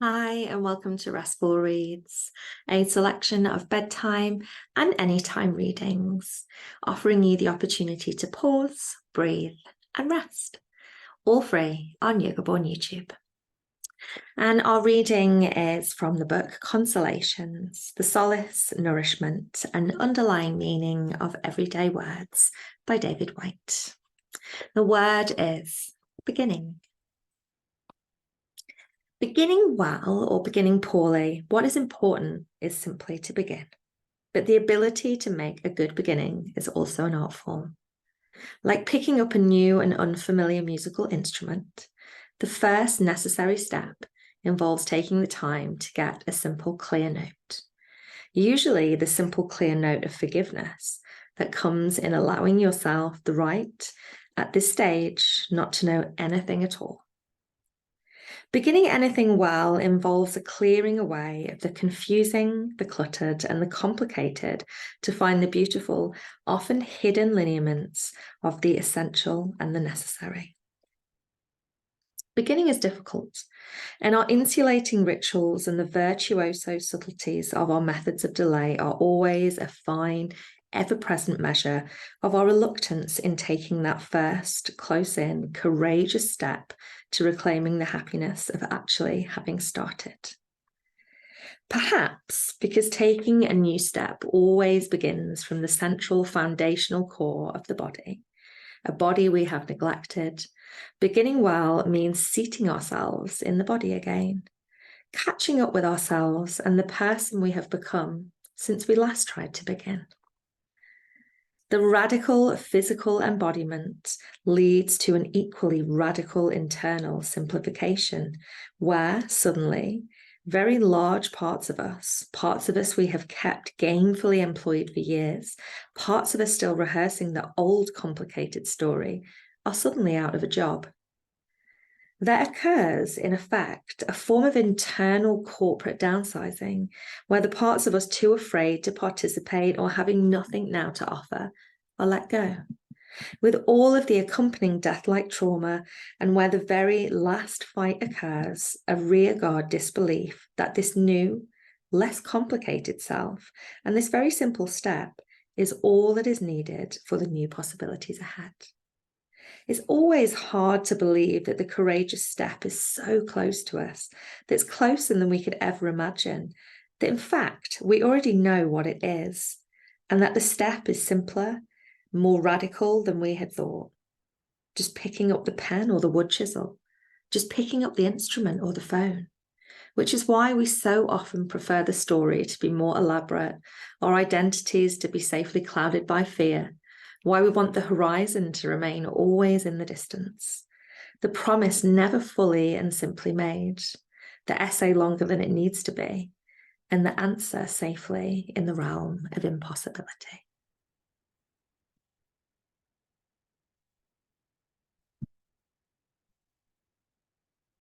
Hi, and welcome to Restful Reads, a selection of bedtime and anytime readings, offering you the opportunity to pause, breathe, and rest, all free on Borne YouTube. And our reading is from the book Consolations, the Solace, Nourishment, and Underlying Meaning of Everyday Words by David Whyte. The word is beginning. Beginning well or beginning poorly, what is important is simply to begin. But the ability to make a good beginning is also an art form. Like picking up a new and unfamiliar musical instrument, the first necessary step involves taking the time to get a simple, clear note. Usually the simple, clear note of forgiveness that comes in allowing yourself the right, at this stage, not to know anything at all. Beginning anything well involves a clearing away of the confusing, the cluttered, and the complicated to find the beautiful, often hidden lineaments of the essential and the necessary. Beginning is difficult, and our insulating rituals and the virtuoso subtleties of our methods of delay are always a fine, ever-present measure of our reluctance in taking that first, close-in, courageous step to reclaiming the happiness of actually having started. Perhaps because taking a new step always begins from the central foundational core of the body, a body we have neglected, beginning well means seating ourselves in the body again, catching up with ourselves and the person we have become since we last tried to begin. The radical physical embodiment leads to an equally radical internal simplification, where suddenly very large parts of us we have kept gainfully employed for years, parts of us still rehearsing the old complicated story, are suddenly out of a job. There occurs, in effect, a form of internal corporate downsizing, where the parts of us too afraid to participate or having nothing now to offer are let go, with all of the accompanying death-like trauma, and where the very last fight occurs, a rearguard disbelief that this new, less complicated self and this very simple step is all that is needed for the new possibilities ahead. It's always hard to believe that the courageous step is so close to us, that it's closer than we could ever imagine, that in fact, we already know what it is, and that the step is simpler, more radical than we had thought. Just picking up the pen or the wood chisel, just picking up the instrument or the phone, which is why we so often prefer the story to be more elaborate, our identities to be safely clouded by fear, why we want the horizon to remain always in the distance, the promise never fully and simply made, the essay longer than it needs to be, and the answer safely in the realm of impossibility.